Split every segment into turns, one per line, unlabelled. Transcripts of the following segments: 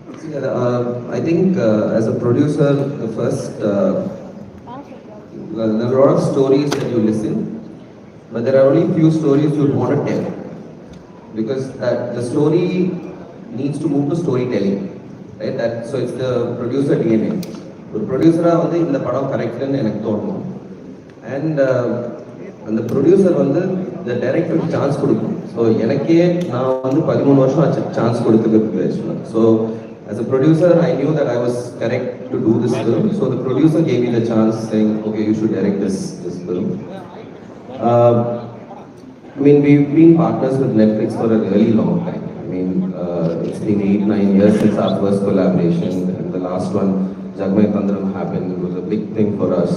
I think as a producer, the first, well, there are a lot of stories that you listen, but there are only few stories you want to tell. Because that the story needs to move to storytelling, right? That so it's the producer DNA. ஒரு ப்ரொடியூசராக வந்து இந்த படம் கரெக்டுன்னு எனக்கு தோணும். And அந்த producer வந்து இந்த டைரக்டருக்கு சான்ஸ் கொடுக்கும். ஸோ எனக்கே நான் வந்து 13 வருஷம் ஆச்சு சான்ஸ் கொடுத்துருக்கு. So as a producer, I knew that I was correct to do this film. So the producer gave me the chance, saying, "Okay, you should direct this film." Uh, I mean, we've been partners with Netflix for a really long time. I mean, it's been 8-9 years since our first collaboration, and the last one, Jagmay Tandram, happened. It was a big thing for us.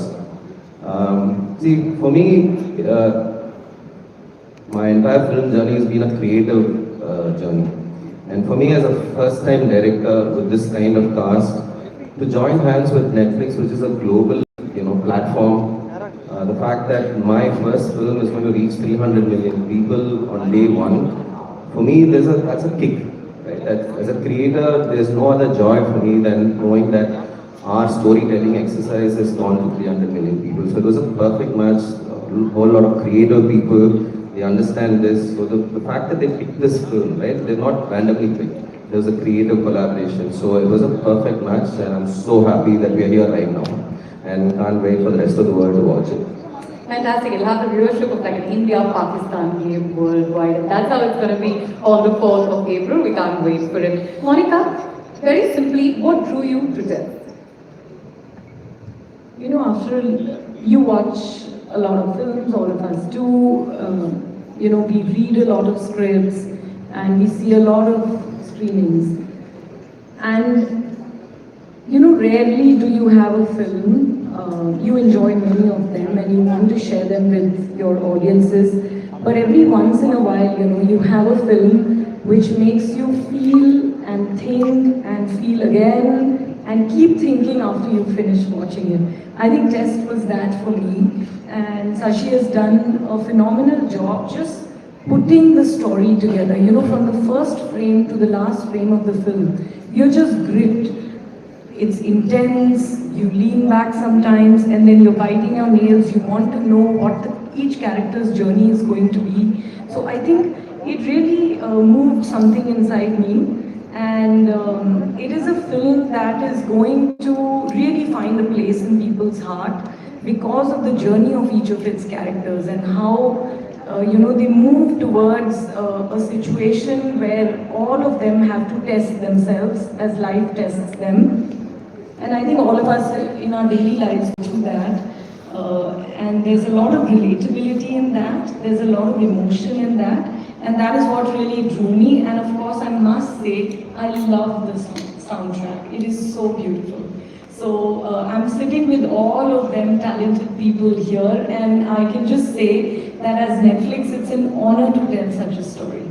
See, for me, my entire film journey has been a creative journey. And for me, as a first-time director with this kind of cast, to join hands with Netflix, which is a global, platform, the fact that my first film is going to reach 300 million people on day one, for me, that's a kick. Right? That, as a creator, there's no other joy for me than knowing that our storytelling exercise has gone to 300 million people. So it was a perfect match. A whole lot of creative people, they understand this. So the fact that they picked this film, right? They're not randomly picked. There was a creative collaboration. So it was a perfect match, and I'm so happy that we are here right now. And can't wait for the rest of the world to watch it.
Fantastic. It'll have the viewership of like an India-Pakistan game worldwide. And that's how it's going to be on the 4th of April. We can't wait for it. Monica, very simply, what drew you to this?
After you watch a lot of films, all of us do, we read a lot of scripts and we see a lot of screenings. And, rarely do you have a film, you enjoy many of them and you want to share them with your audiences. But every once in a while, you have a film which makes you feel and think and feel again and keep thinking after you finish watching it. I think Test was that for me, and Sashi has done a phenomenal job just putting the story together. From the first frame to the last frame of the film, you're just gripped. It's intense, you lean back sometimes, and then you're biting your nails. You want to know what each character's journey is going to be. So I think it really moved something inside me. And it is a film that is going to really find a place in people's heart because of the journey of each of its characters and how, they move towards a situation where all of them have to test themselves as life tests them. And I think all of us in our daily lives do that. And there's a lot of relatability in that. There's a lot of emotion in that. And that is what really drew me. And of course, I must say, I love the soundtrack. It is so beautiful. So I'm sitting with all of them talented people here, and I can just say that as Netflix, it's an honor to tell such a story.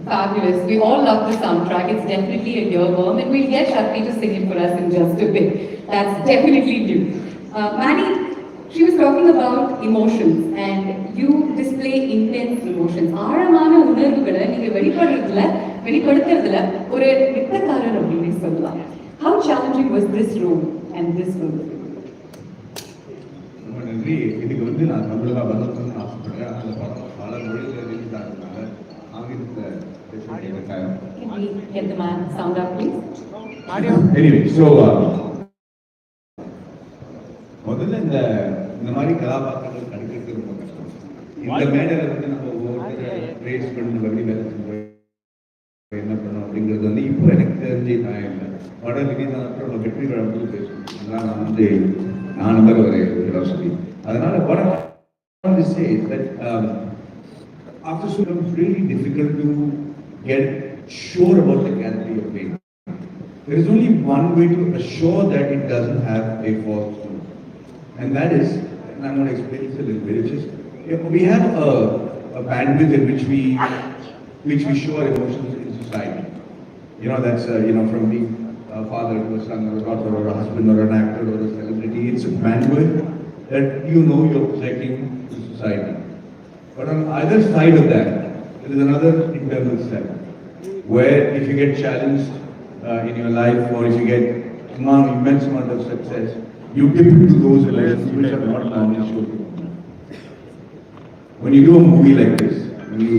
Fabulous. We all love the soundtrack. It's definitely a earworm, and we'll get Shakti to sing it for us in just a bit. That's definitely due. Manny, she was talking about emotions, and you display intense emotions. ஆழமான உணர்வுகளை நீங்க வெளிப்படுத்துறதுல ஒரு வித்தக்காரர் அப்படின்னு சொல்லலாம். How challenging was this role and this role?
ரொம்ப நன்றி. இதுக்கு வந்து நான் தமிழக வரணும்னு ஆசைப்படுறேன். அந்த படம் பல மொழிகள் ரிலீஸ் ஆகிறதுனால ஆங்கிலத்தில்
Can we get the man sound up, please?
Anyway, so முதல்ல இந்த மாதிரி கதாபாத்திரங்கள் கிடைக்கிறது ரொம்ப கஷ்டம். இந்த மேடையில் வந்து நம்ம ஒவ்வொருத்தரை ப்ரேஸ் பண்ணி வழி வேலை என்ன பண்ணோம் அப்படிங்கிறது வந்து இப்போ எனக்கு தெரிஞ்சு நான் இல்லை படம் ரிலீஸ் ஆனப்போ நம்ம வெற்றி விழாவில் பேசணும். அதனால் நான் நம்பர் ஒரு ஃபிலாசபி. அதனால what I want to say is that after so long it's really difficult to get sure about the character you're playing. There is only one way to assure that it doesn't have a false tone, and that is, and I'm going to explain this a little bit. It's just we have a bandwidth in which we show our emotions in society. That's from being a father to a son or a daughter or a husband or an actor or a celebrity. It's a bandwidth that you're projecting to society. But on either side of that, there is another internal step where if you get challenged in your life, or if you get immense amount of success, you dip into those emotions which are not normally shown. When you do a movie like this,